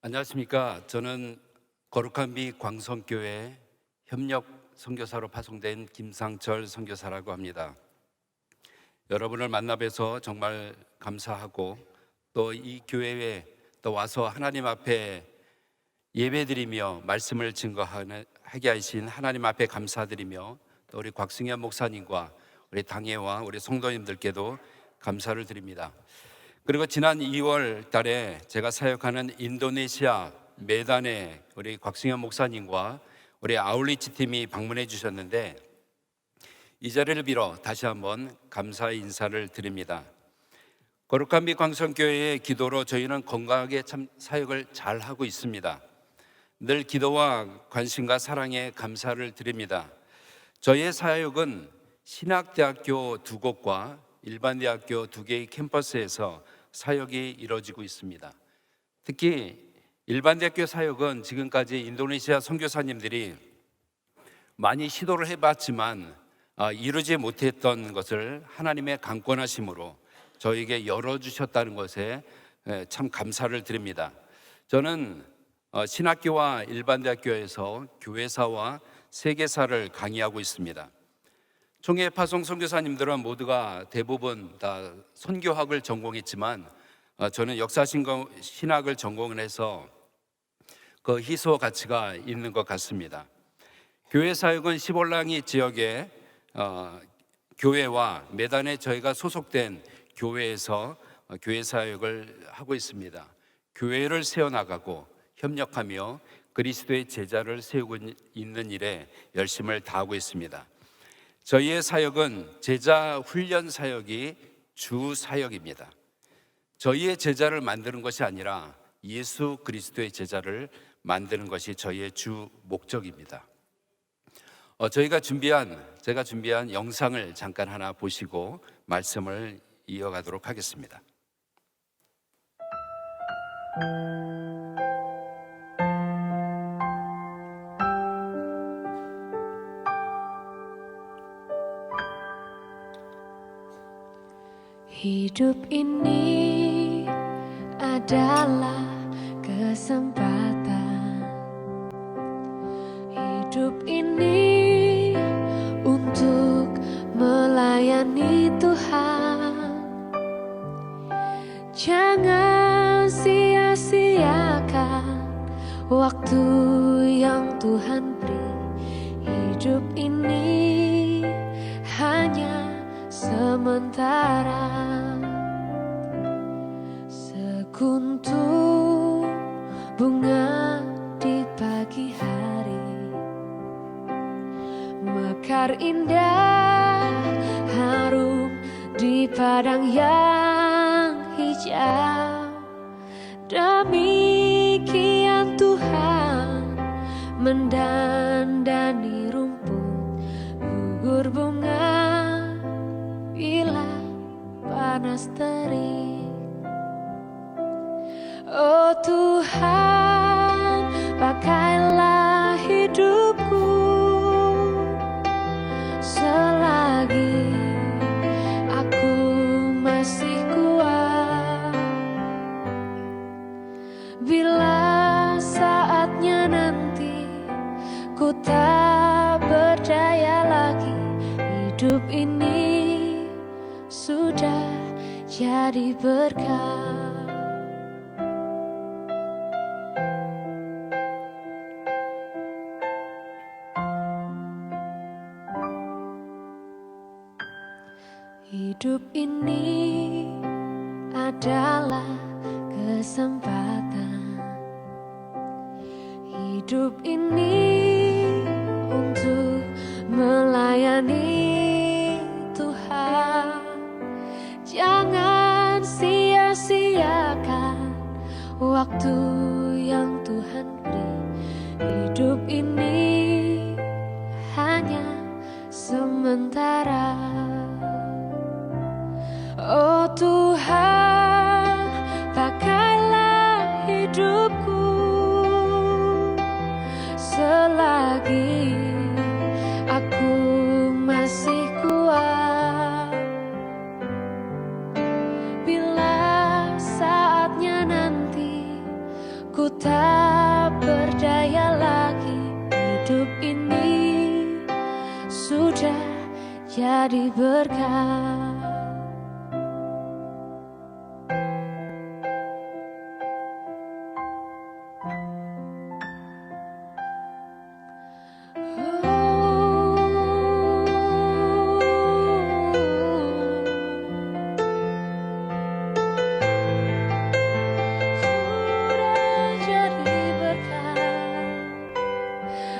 안녕하십니까. 저는 거룩한 비 광성교회 협력 선교사로 파송된 김상철 선교사라고 합니다. 여러분을 만나 뵈서 정말 감사하고 또 이 교회에 또 와서 하나님 앞에 예배드리며 말씀을 증거하게 하신 하나님 앞에 감사드리며 또 우리 곽승현 목사님과 우리 당회와 우리 성도님들께도 감사를 드립니다. 그리고 지난 2월 달에 제가 사역하는 인도네시아 메단에 우리 곽승현 목사님과 우리 아울리치 팀이 방문해 주셨는데 이 자리를 빌어 다시 한번 감사의 인사를 드립니다. 거룩한 비 광성교회의 기도로 저희는 건강하게 참 사역을 잘 하고 있습니다. 늘 기도와 관심과 사랑에 감사를 드립니다. 저희의 사역은 신학대학교 2곳과 일반대학교 2개의 캠퍼스에서 사역이 이루어지고 있습니다. 특히 일반대학교 사역은 지금까지 인도네시아 선교사님들이 많이 시도를 해봤지만 이루지 못했던 것을 하나님의 강권하심으로 저에게 열어주셨다는 것에 참 감사를 드립니다. 저는 신학교와 일반대학교에서 교회사와 세계사를 강의하고 있습니다. 총회 파송 선교사님들은 모두가 대부분 다 선교학을 전공했지만 저는 역사신학을 전공을 해서 그 희소 가치가 있는 것 같습니다. 교회 사역은 시볼랑이 지역의 교회와 매단에 저희가 소속된 교회에서 교회 사역을 하고 있습니다. 교회를 세워나가고 협력하며 그리스도의 제자를 세우고 있는 일에 열심을 다하고 있습니다. 저희의 사역은 제자 훈련 사역이 주 사역입니다. 저희의 제자를 만드는 것이 아니라 예수 그리스도의 제자를 만드는 것이 저희의 주 목적입니다. 제가 준비한 영상을 잠깐 하나 보시고 말씀을 이어가도록 하겠습니다. Hidup ini adalah kesempatan. Hidup ini untuk melayani Tuhan. Jangan sia-siakan waktu yang Tuhan beri. Hidup ini hanya sementara. Sekuntum bunga di pagi hari, mekar indah harum di padang yang hijau. Demikian Tuhan mendandani rumput gugur bunga bila panas terik. Oh Tuhan, pakailah hidupku selagi aku masih kuat. Bila saatnya nanti ku tak berdaya lagi, hidup ini sudah jadi berkah. Hidup ini adalah kesempatan. Hidup ini untuk melayani Tuhan. Jangan sia-siakan waktu yang Tuhan beri. Hidup ini hanya sementara. Oh Tuhan, pakailah hidupku selagi aku masih kuat. Bila saatnya nanti Ku tak berdaya lagi, hidup ini sudah jadi berkah.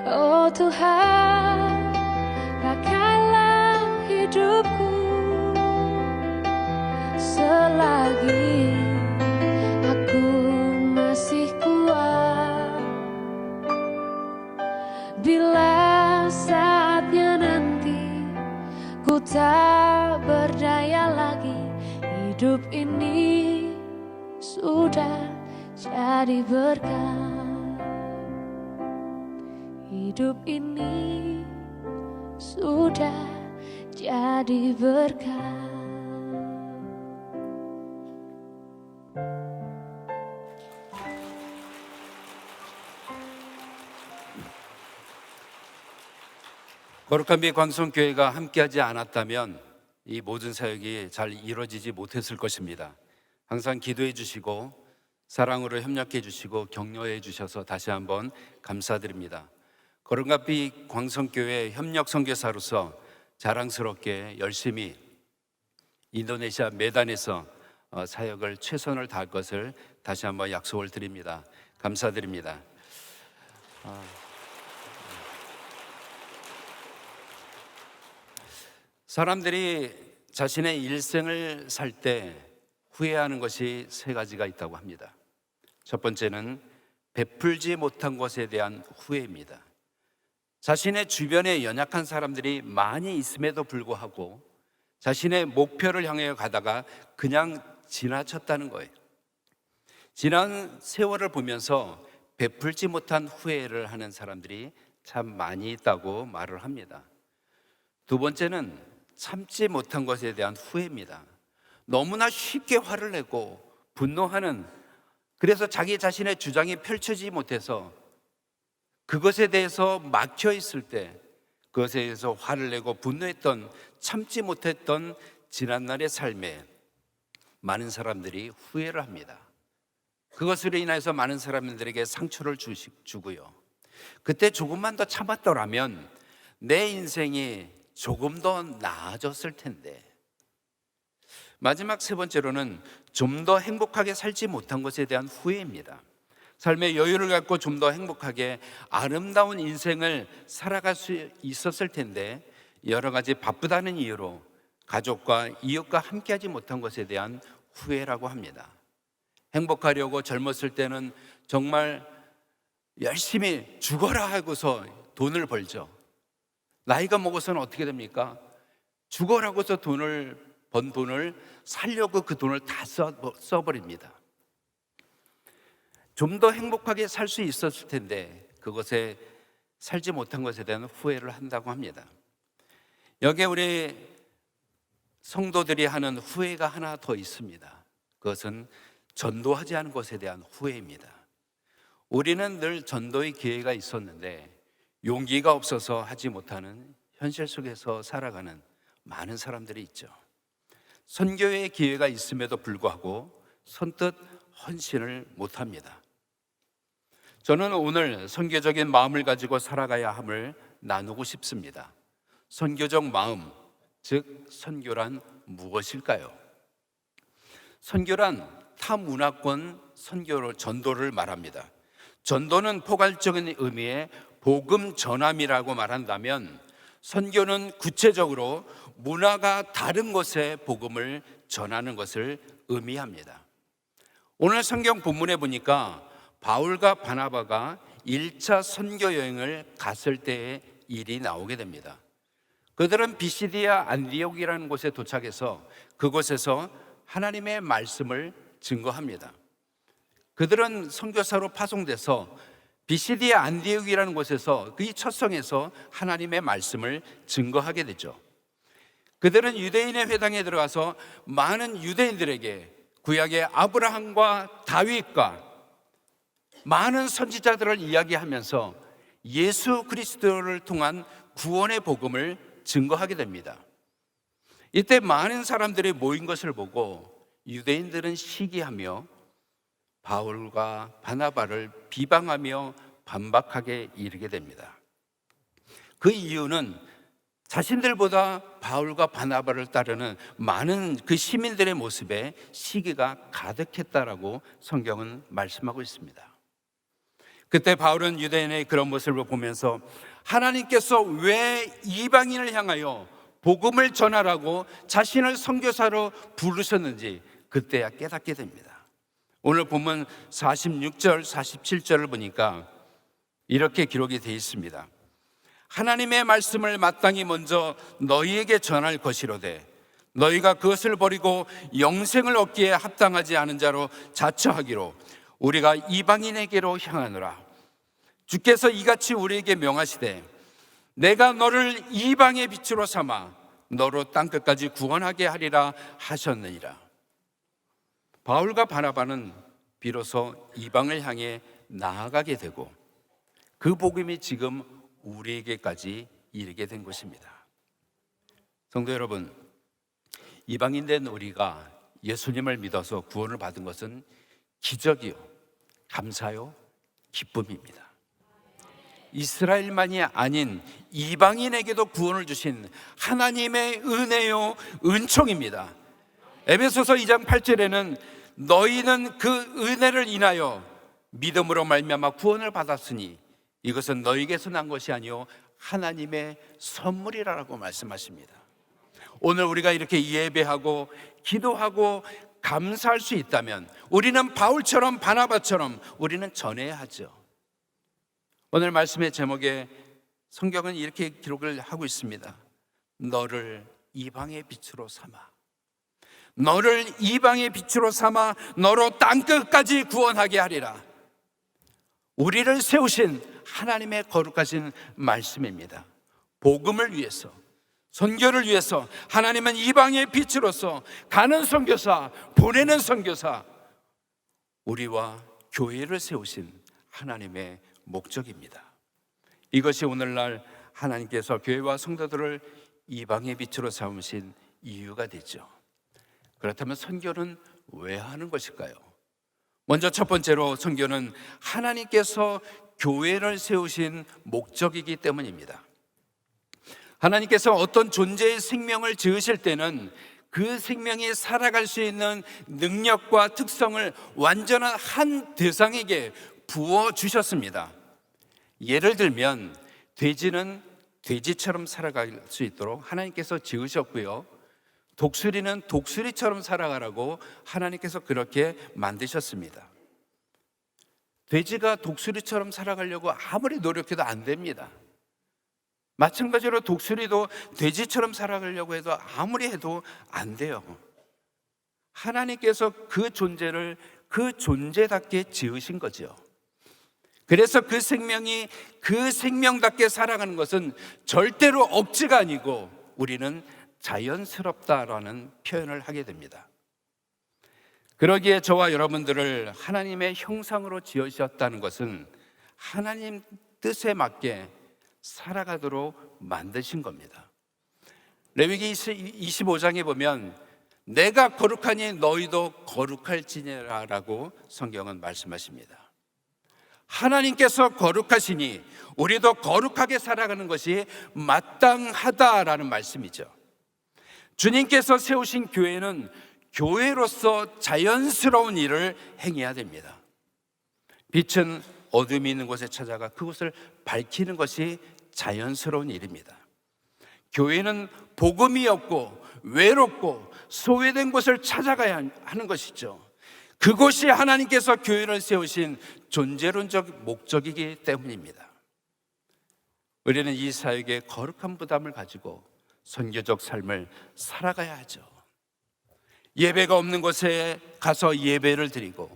Oh Tuhan, pakailah hidupku selagi aku masih kuat. Bila saatnya nanti ku tak berdaya lagi, hidup ini sudah jadi berkah. Hidup ini sudah jadi berkah. 거룩한 빛 광성교회가 함께하지 않았다면 이 모든 사역이 잘 이루어지지 못했을 것입니다. 항상 기도해 주시고 사랑으로 협력해 주시고 격려해 주셔서 다시 한번 감사드립니다. 거룩한 빛 광성교회 협력 선교사로서 자랑스럽게 열심히 인도네시아 메단에서 사역을 최선을 다할 것을 다시 한번 약속을 드립니다. 감사드립니다. 사람들이 자신의 일생을 살 때 후회하는 것이 세 가지가 있다고 합니다. 첫 번째는 베풀지 못한 것에 대한 후회입니다. 자신의 주변에 연약한 사람들이 많이 있음에도 불구하고 자신의 목표를 향해 가다가 그냥 지나쳤다는 거예요. 지난 세월을 보면서 베풀지 못한 후회를 하는 사람들이 참 많이 있다고 말을 합니다. 두 번째는 참지 못한 것에 대한 후회입니다. 너무나 쉽게 화를 내고 분노하는, 그래서 자기 자신의 주장이 펼쳐지지 못해서 그것에 대해서 막혀 있을 때 그것에 대해서 화를 내고 분노했던, 참지 못했던 지난날의 삶에 많은 사람들이 후회를 합니다. 그것으로 인해서 많은 사람들에게 상처를 주고요. 그때 조금만 더 참았더라면 내 인생이 조금 더 나아졌을 텐데. 마지막 세 번째로는 좀 더 행복하게 살지 못한 것에 대한 후회입니다. 삶의 여유를 갖고 좀 더 행복하게 아름다운 인생을 살아갈 수 있었을 텐데 여러 가지 바쁘다는 이유로 가족과 이웃과 함께하지 못한 것에 대한 후회라고 합니다. 행복하려고 젊었을 때는 정말 열심히 죽어라 하고서 돈을 벌죠. 나이가 먹어서는 어떻게 됩니까? 죽어라고서 번 돈을 살려고 그 돈을 다 써버립니다. 좀 더 행복하게 살 수 있었을 텐데 그것에 살지 못한 것에 대한 후회를 한다고 합니다. 여기에 우리 성도들이 하는 후회가 하나 더 있습니다. 그것은 전도하지 않은 것에 대한 후회입니다. 우리는 늘 전도의 기회가 있었는데 용기가 없어서 하지 못하는 현실 속에서 살아가는 많은 사람들이 있죠. 선교의 기회가 있음에도 불구하고 선뜻 헌신을 못합니다. 저는 오늘 선교적인 마음을 가지고 살아가야 함을 나누고 싶습니다. 선교적 마음, 즉 선교란 무엇일까요? 선교란 타문화권 전도를 말합니다. 전도는 포괄적인 의미의 복음 전함이라고 말한다면 선교는 구체적으로 문화가 다른 곳에 복음을 전하는 것을 의미합니다. 오늘 성경 본문에 보니까 바울과 바나바가 1차 선교 여행을 갔을 때의 일이 나오게 됩니다. 그들은 비시디아 안디옥이라는 곳에 도착해서 그곳에서 하나님의 말씀을 증거합니다. 그들은 선교사로 파송돼서 비시디아 안디옥이라는 곳에서 그 첫 성에서 하나님의 말씀을 증거하게 되죠. 그들은 유대인의 회당에 들어가서 많은 유대인들에게 구약의 아브라함과 다윗과 많은 선지자들을 이야기하면서 예수 그리스도를 통한 구원의 복음을 증거하게 됩니다. 이때 많은 사람들이 모인 것을 보고 유대인들은 시기하며 바울과 바나바를 비방하며 반박하게 이르게 됩니다. 그 이유는 자신들보다 바울과 바나바를 따르는 많은 그 시민들의 모습에 시기가 가득했다라고 성경은 말씀하고 있습니다. 그때 바울은 유대인의 그런 모습을 보면서 하나님께서 왜 이방인을 향하여 복음을 전하라고 자신을 선교사로 부르셨는지 그때야 깨닫게 됩니다. 오늘 본문 46절, 47절을 보니까 이렇게 기록이 되어 있습니다. 하나님의 말씀을 마땅히 먼저 너희에게 전할 것이로되 너희가 그것을 버리고 영생을 얻기에 합당하지 않은 자로 자처하기로 우리가 이방인에게로 향하노라. 주께서 이같이 우리에게 명하시되 내가 너를 이방의 빛으로 삼아 너로 땅끝까지 구원하게 하리라 하셨느니라. 바울과 바나바는 비로소 이방을 향해 나아가게 되고 그 복음이 지금 우리에게까지 이르게 된 것입니다. 성도 여러분, 이방인 된 우리가 예수님을 믿어서 구원을 받은 것은 기적이요, 감사요, 기쁨입니다. 이스라엘만이 아닌 이방인에게도 구원을 주신 하나님의 은혜요, 은총입니다. 에베소서 2장 8절에는 너희는 그 은혜를 인하여 믿음으로 말미암아 구원을 받았으니 이것은 너희에게서 난 것이 아니요 하나님의 선물이라고 말씀하십니다. 오늘 우리가 이렇게 예배하고 기도하고 감사할 수 있다면 우리는 바울처럼 바나바처럼 우리는 전해야 하죠. 오늘 말씀의 제목에 성경은 이렇게 기록을 하고 있습니다. 너를 이방의 빛으로 삼아, 너를 이방의 빛으로 삼아 너로 땅끝까지 구원하게 하리라. 우리를 세우신 하나님의 거룩하신 말씀입니다. 복음을 위해서, 선교를 위해서 하나님은 이방의 빛으로서 가는 선교사, 보내는 선교사, 우리와 교회를 세우신 하나님의 목적입니다. 이것이 오늘날 하나님께서 교회와 성도들을 이방의 빛으로 삼으신 이유가 되죠. 그렇다면 선교는 왜 하는 것일까요? 먼저 첫 번째로 선교는 하나님께서 교회를 세우신 목적이기 때문입니다. 하나님께서 어떤 존재의 생명을 지으실 때는 그 생명이 살아갈 수 있는 능력과 특성을 완전한 한 대상에게 부어주셨습니다. 예를 들면 돼지는 돼지처럼 살아갈 수 있도록 하나님께서 지으셨고요, 독수리는 독수리처럼 살아가라고 하나님께서 그렇게 만드셨습니다. 돼지가 독수리처럼 살아가려고 아무리 노력해도 안 됩니다. 마찬가지로 독수리도 돼지처럼 살아가려고 해도 아무리 해도 안 돼요. 하나님께서 그 존재를 그 존재답게 지으신 거죠. 그래서 그 생명이 그 생명답게 살아가는 것은 절대로 억지가 아니고 우리는 자연스럽다라는 표현을 하게 됩니다. 그러기에 저와 여러분들을 하나님의 형상으로 지으셨다는 것은 하나님 뜻에 맞게 살아가도록 만드신 겁니다. 레위기 25장에 보면 내가 거룩하니 너희도 거룩할지니라라고 성경은 말씀하십니다. 하나님께서 거룩하시니 우리도 거룩하게 살아가는 것이 마땅하다라는 말씀이죠. 주님께서 세우신 교회는 교회로서 자연스러운 일을 행해야 됩니다. 빛은 어둠이 있는 곳에 찾아가 그곳을 밝히는 것이 자연스러운 일입니다. 교회는 복음이 없고 외롭고 소외된 곳을 찾아가야 하는 것이죠. 그곳이 하나님께서 교회를 세우신 존재론적 목적이기 때문입니다. 우리는 이 사역에 거룩한 부담을 가지고 선교적 삶을 살아가야 하죠. 예배가 없는 곳에 가서 예배를 드리고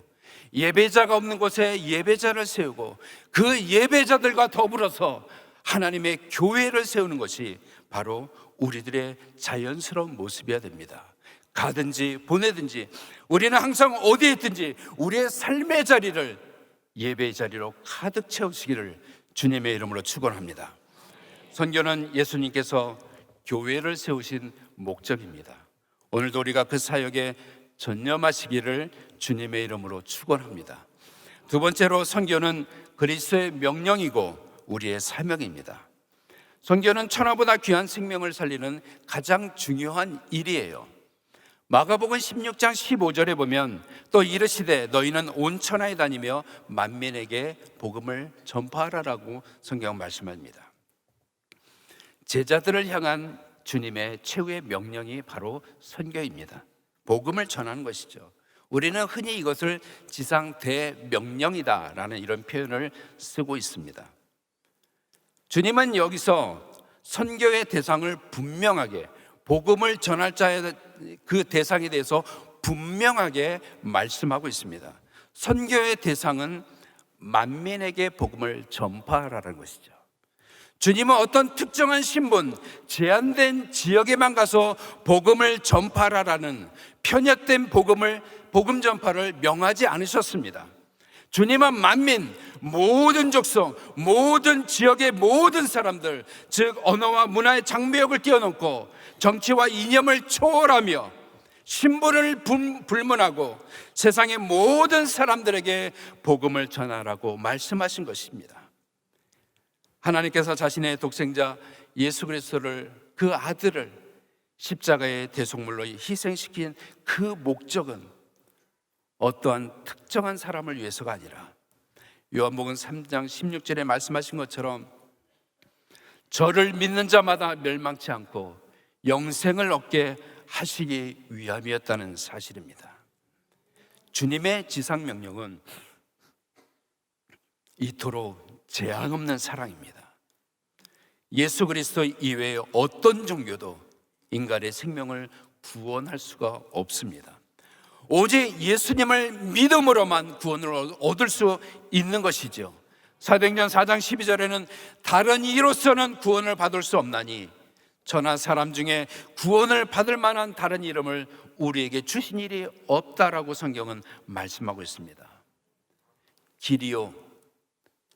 예배자가 없는 곳에 예배자를 세우고 그 예배자들과 더불어서 하나님의 교회를 세우는 것이 바로 우리들의 자연스러운 모습이어야 됩니다. 가든지 보내든지 우리는 항상 어디에 있든지 우리의 삶의 자리를 예배의 자리로 가득 채우시기를 주님의 이름으로 축원합니다. 선교는 예수님께서 교회를 세우신 목적입니다. 오늘도 우리가 그 사역에 전념하시기를 주님의 이름으로 축원합니다. 두 번째로 선교는 그리스도의 명령이고 우리의 사명입니다. 선교는 천하보다 귀한 생명을 살리는 가장 중요한 일이에요. 마가복음 16장 15절에 보면 또 이르시되 너희는 온 천하에 다니며 만민에게 복음을 전파하라라고 성경 말씀합니다. 제자들을 향한 주님의 최후의 명령이 바로 선교입니다. 복음을 전하는 것이죠. 우리는 흔히 이것을 지상 대명령이다라는 이런 표현을 쓰고 있습니다. 주님은 여기서 선교의 대상을 분명하게, 복음을 전할 자의 그 대상에 대해서 분명하게 말씀하고 있습니다. 선교의 대상은 만민에게 복음을 전파하라는 것이죠. 주님은 어떤 특정한 신분, 제한된 지역에만 가서 복음을 전파하라는 편협된 복음 전파를 명하지 않으셨습니다. 주님은 만민, 모든 족속, 모든 지역의 모든 사람들, 즉 언어와 문화의 장벽을 뛰어넘고 정치와 이념을 초월하며 신분을 불문하고 세상의 모든 사람들에게 복음을 전하라고 말씀하신 것입니다. 하나님께서 자신의 독생자 예수 그리스도를, 그 아들을 십자가의 대속물로 희생시킨 그 목적은 어떠한 특정한 사람을 위해서가 아니라 요한복음 3장 16절에 말씀하신 것처럼 저를 믿는 자마다 멸망치 않고 영생을 얻게 하시기 위함이었다는 사실입니다. 주님의 지상명령은 이토록 제한 없는 사랑입니다. 예수 그리스도 이외에 어떤 종교도 인간의 생명을 구원할 수가 없습니다. 오직 예수님을 믿음으로만 구원을 얻을 수 있는 것이죠. 사도행전 4장 12절에는 다른 이로서는 구원을 받을 수 없나니 저나 사람 중에 구원을 받을 만한 다른 이름을 우리에게 주신 일이 없다라고 성경은 말씀하고 있습니다. 길이요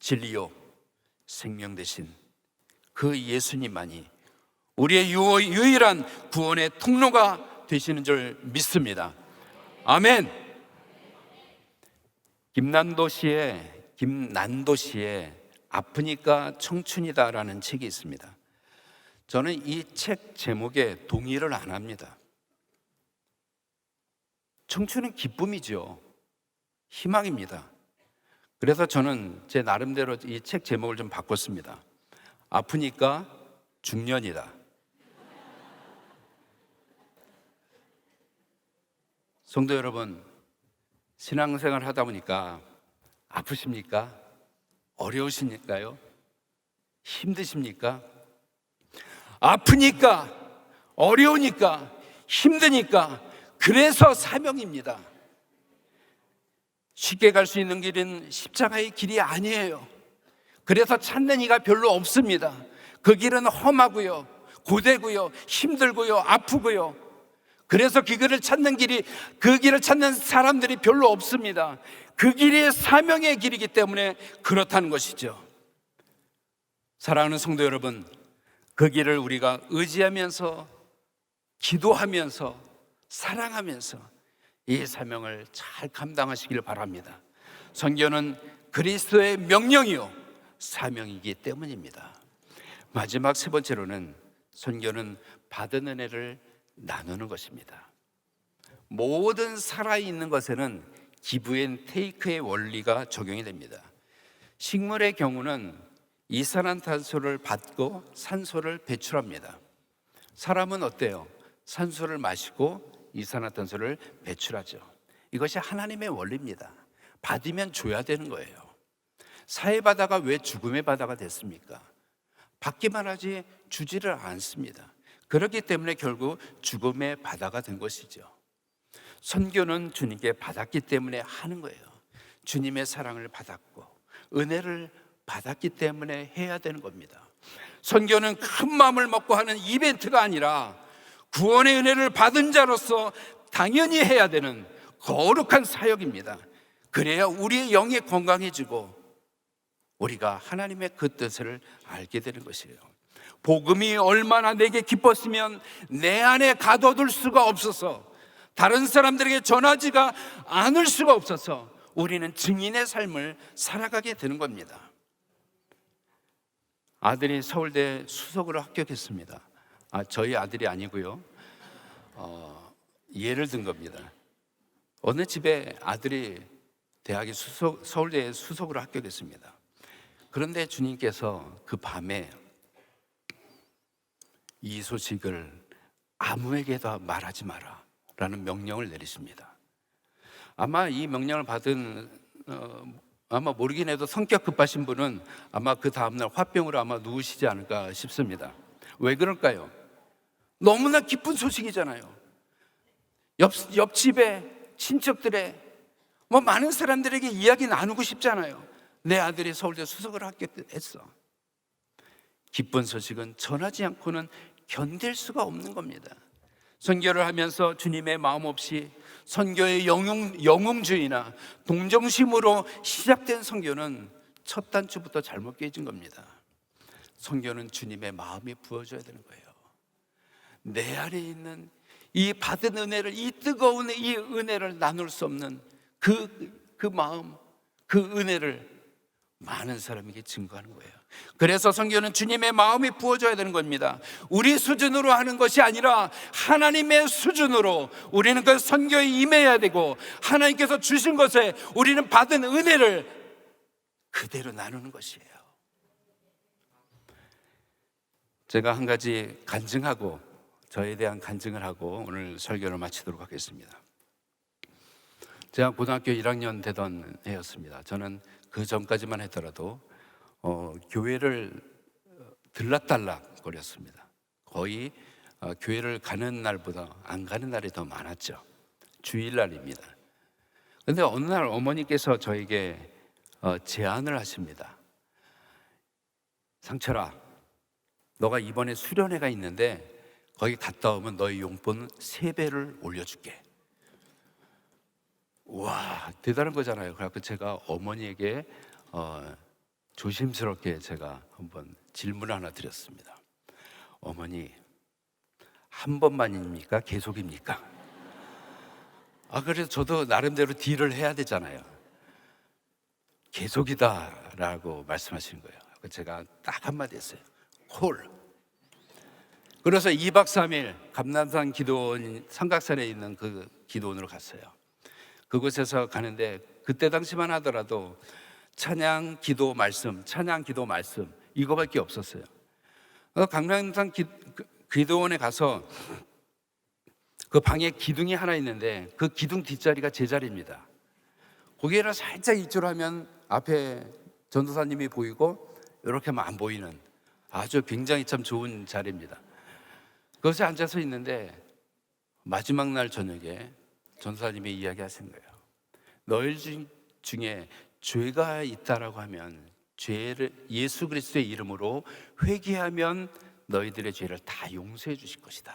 진리요 생명 되신 그 예수님만이 우리의 유일한 구원의 통로가 되시는 줄 믿습니다. 아멘. 김난도 씨의 아프니까 청춘이다라는 책이 있습니다. 저는 이 책 제목에 동의를 안 합니다. 청춘은 기쁨이죠. 희망입니다. 그래서 저는 제 나름대로 이 책 제목을 좀 바꿨습니다. 아프니까 중년이다. 성도 여러분, 신앙생활 하다 보니까 아프십니까? 어려우십니까요? 힘드십니까? 아프니까, 어려우니까, 힘드니까, 그래서 사명입니다. 쉽게 갈 수 있는 길은 십자가의 길이 아니에요. 그래서 찾는 이가 별로 없습니다. 그 길은 험하고요, 고되고요, 힘들고요, 아프고요. 그래서 그 길을 찾는 사람들이 별로 없습니다. 그 길이 사명의 길이기 때문에 그렇다는 것이죠. 사랑하는 성도 여러분, 그 길을 우리가 의지하면서, 기도하면서, 사랑하면서 이 사명을 잘 감당하시길 바랍니다. 선교는 그리스도의 명령이요 사명이기 때문입니다. 마지막 세 번째로는 선교는 받은 은혜를 나누는 것입니다. 모든 살아있는 것에는 기브 앤 테이크의 원리가 적용이 됩니다. 식물의 경우는 이산화탄소를 받고 산소를 배출합니다. 사람은 어때요? 산소를 마시고 이산화탄소를 배출하죠. 이것이 하나님의 원리입니다. 받으면 줘야 되는 거예요. 사의 바다가 왜 죽음의 바다가 됐습니까? 받기만 하지 주지를 않습니다. 그렇기 때문에 결국 죽음의 바다가 된 것이죠. 선교는 주님께 받았기 때문에 하는 거예요. 주님의 사랑을 받았고 은혜를 받았기 때문에 해야 되는 겁니다. 선교는 큰 마음을 먹고 하는 이벤트가 아니라 구원의 은혜를 받은 자로서 당연히 해야 되는 거룩한 사역입니다. 그래야 우리의 영이 건강해지고 우리가 하나님의 그 뜻을 알게 되는 것이에요. 복음이 얼마나 내게 기뻤으면 내 안에 가둬둘 수가 없어서, 다른 사람들에게 전하지가 않을 수가 없어서 우리는 증인의 삶을 살아가게 되는 겁니다. 아들이 서울대 수석으로 합격했습니다. 저희 아들이 아니고요. 예를 든 겁니다. 어느 집에 아들이 서울대 수석으로 합격했습니다. 그런데 주님께서 그 밤에 이 소식을 아무에게도 말하지 마라 라는 명령을 내리십니다. 아마 이 명령을 받은 아마 모르긴 해도 성격 급하신 분은 아마 그 다음날 화병으로 아마 누우시지 않을까 싶습니다. 왜 그럴까요? 너무나 기쁜 소식이잖아요. 옆집에 친척들의 많은 사람들에게 이야기 나누고 싶잖아요. 내 아들이 서울대 수석을 합격했어. 기쁜 소식은 전하지 않고는 견딜 수가 없는 겁니다. 선교를 하면서 주님의 마음 없이 선교의 영웅주의나 동정심으로 시작된 선교는 첫 단추부터 잘못 깨진 겁니다. 선교는 주님의 마음이 부어져야 되는 거예요. 내 안에 있는 이 받은 은혜를, 이 뜨거운 이 은혜를 나눌 수 없는 그 마음, 그 은혜를 많은 사람에게 증거하는 거예요. 그래서 선교는 주님의 마음이 부어져야 되는 겁니다. 우리 수준으로 하는 것이 아니라 하나님의 수준으로 우리는 그 선교에 임해야 되고, 하나님께서 주신 것에 우리는 받은 은혜를 그대로 나누는 것이에요. 제가 한 가지 간증하고, 저에 대한 간증을 하고 오늘 설교를 마치도록 하겠습니다. 제가 고등학교 1학년 되던 해였습니다. 저는 그 전까지만 했더라도 교회를 들락달락 거렸습니다. 거의 교회를 가는 날보다 안 가는 날이 더 많았죠. 주일날입니다. 그런데 어느 날 어머니께서 저에게 제안을 하십니다. 상철아, 너가 이번에 수련회가 있는데 거기 갔다 오면 너의 용돈 3배를 올려줄게. 와, 대단한 거잖아요. 그래서 제가 어머니에게 조심스럽게 제가 한번 질문을 하나 드렸습니다. 어머니, 한 번만입니까? 계속입니까? 그래서 저도 나름대로 딜을 해야 되잖아요. 계속이다라고 말씀하시는 거예요. 제가 딱 한마디 했어요. 콜. 그래서 2박 3일 감남산 기도원 삼각산에 있는 그 기도원으로 갔어요. 그곳에서 가는데 그때 당시만 하더라도 찬양 기도 말씀 이거밖에 없었어요. 감남산 기도원에 가서 그 방에 기둥이 하나 있는데 그 기둥 뒷자리가 제 자리입니다. 고개를 살짝 이쪽으로 하면 앞에 전도사님이 보이고 이렇게 하면 안 보이는 아주 굉장히 참 좋은 자리입니다. 그것에 앉아서 있는데 마지막 날 저녁에 전도사님이 이야기하신 거예요. 너희 중에 죄가 있다라고 하면 죄를 예수 그리스도의 이름으로 회개하면 너희들의 죄를 다 용서해 주실 것이다.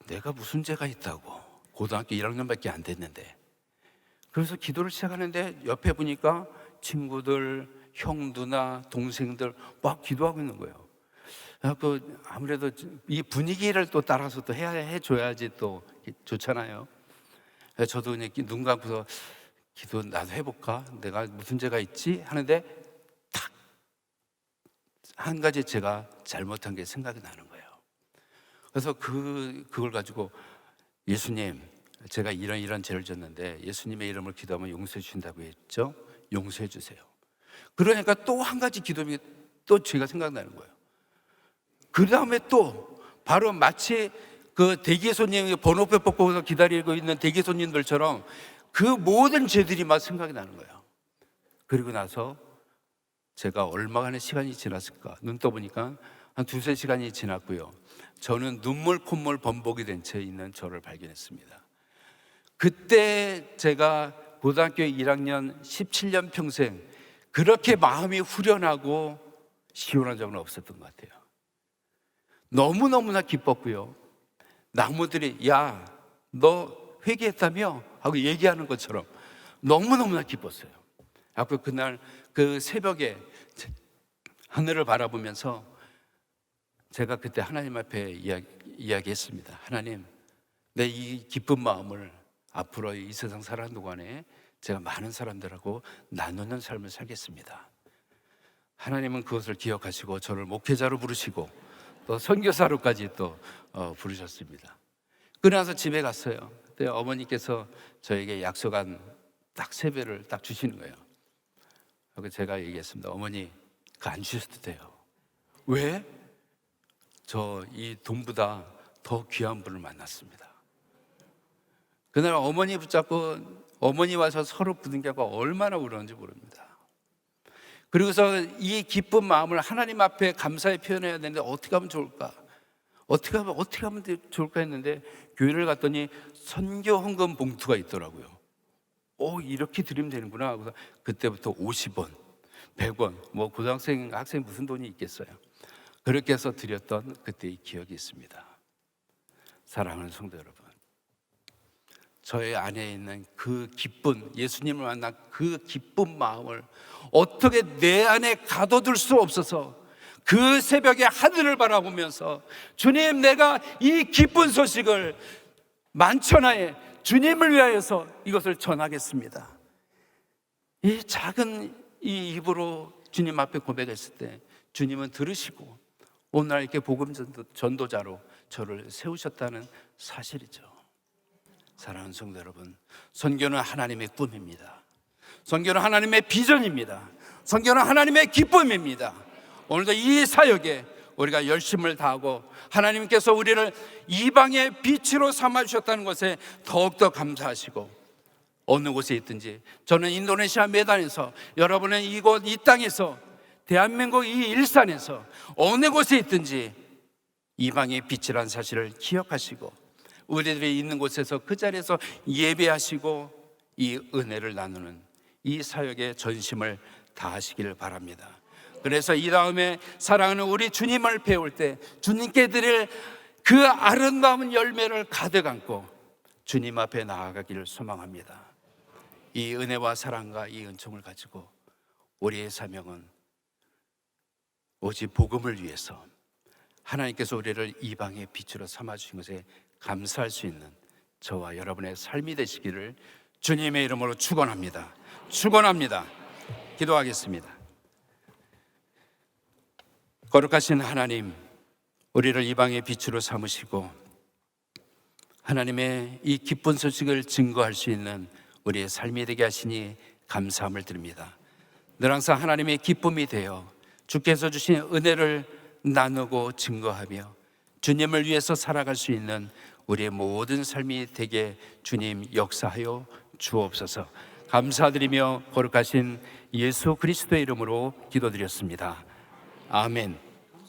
내가 무슨 죄가 있다고, 고등학교 1학년밖에 안 됐는데. 그래서 기도를 시작하는데 옆에 보니까 친구들, 형, 누나, 동생들 막 기도하고 있는 거예요. 아무래도 이 분위기를 또 따라서 또 해줘야지 또 좋잖아요. 저도 그냥 눈 감고서 기도 나도 해볼까? 내가 무슨 죄가 있지? 하는데 탁! 한 가지 제가 잘못한 게 생각이 나는 거예요. 그래서 그걸 가지고 예수님, 제가 이런 죄를 졌는데 예수님의 이름을 기도하면 용서해 주신다고 했죠? 용서해 주세요. 그러니까 또 한 가지 기도하면 또 죄가 생각나는 거예요. 그 다음에 또 바로 마치 그 대기 손님 번호표 뽑고서 기다리고 있는 대기 손님들처럼 그 모든 죄들이 막 생각이 나는 거예요. 그리고 나서 제가 얼마간의 시간이 지났을까? 눈 떠보니까 한 2-3시간이 지났고요. 저는 눈물 콧물 범벅이 된 채 있는 저를 발견했습니다. 그때 제가 고등학교 1학년 17년 평생 그렇게 마음이 후련하고 시원한 적은 없었던 것 같아요. 너무너무나 기뻤고요. 나무들이 야, 너 회개했다며? 하고 얘기하는 것처럼 너무너무나 기뻤어요. 아까 그날 그 새벽에 하늘을 바라보면서 제가 그때 하나님 앞에 이야기했습니다. 하나님, 내 이 기쁜 마음을 앞으로 이 세상 살아가는 동안에 제가 많은 사람들하고 나누는 삶을 살겠습니다. 하나님은 그것을 기억하시고 저를 목회자로 부르시고 또 선교사로까지 또 부르셨습니다. 그러나서 집에 갔어요. 그때 어머니께서 저에게 약속한 딱 세배를 딱 주시는 거예요. 그래서 제가 얘기했습니다. 어머니, 그거 안 주셔도 돼요. 왜? 저 이 돈보다 더 귀한 분을 만났습니다. 그날 어머니 붙잡고 어머니 와서 서로 부둥켜고 얼마나 울었는지 모릅니다. 그리고서 이 기쁜 마음을 하나님 앞에 감사에 표현해야 되는데 어떻게 하면 좋을까? 어떻게 하면 좋을까 했는데 교회를 갔더니 선교 헌금 봉투가 있더라고요. 이렇게 드리면 되는구나. 그래서 그때부터 50원, 100원, 뭐 고등학생, 학생 무슨 돈이 있겠어요. 그렇게 해서 드렸던 그때의 기억이 있습니다. 사랑하는 성도 여러분, 저의 안에 있는 그 기쁜, 예수님을 만난 그 기쁜 마음을 어떻게 내 안에 가둬둘 수 없어서 그 새벽에 하늘을 바라보면서 주님, 내가 이 기쁜 소식을 만천하에 주님을 위하여서 이것을 전하겠습니다. 이 작은 이 입으로 주님 앞에 고백했을 때 주님은 들으시고 오늘 이렇게 복음 전도자로 저를 세우셨다는 사실이죠. 사랑하는 성도 여러분, 선교는 하나님의 꿈입니다. 선교는 하나님의 비전입니다. 선교는 하나님의 기쁨입니다. 오늘도 이 사역에 우리가 열심을 다하고 하나님께서 우리를 이방의 빛으로 삼아주셨다는 것에 더욱더 감사하시고, 어느 곳에 있든지, 저는 인도네시아 메단에서, 여러분은 이곳 이 땅에서, 대한민국 이 일산에서 어느 곳에 있든지 이방의 빛이라는 사실을 기억하시고 우리들이 있는 곳에서 그 자리에서 예배하시고 이 은혜를 나누는 이 사역에 전심을 다하시기를 바랍니다. 그래서 이 다음에 사랑하는 우리 주님을 배울 때 주님께 드릴 그 아름다운 열매를 가득 안고 주님 앞에 나아가기를 소망합니다. 이 은혜와 사랑과 이 은총을 가지고 우리의 사명은 오직 복음을 위해서 하나님께서 우리를 이방의 빛으로 삼아주신 것에 감사할 수 있는 저와 여러분의 삶이 되시기를 주님의 이름으로 축원합니다. 축원합니다. 기도하겠습니다. 거룩하신 하나님, 우리를 이방의 빛으로 삼으시고 하나님의 이 기쁜 소식을 증거할 수 있는 우리의 삶이 되게 하시니 감사함을 드립니다. 늘 항상 하나님의 기쁨이 되어 주께서 주신 은혜를 나누고 증거하며 주님을 위해서 살아갈 수 있는 우리의 모든 삶이 되게 주님 역사하여 주옵소서. 감사드리며 거룩하신 예수 그리스도의 이름으로 기도드렸습니다. 아멘.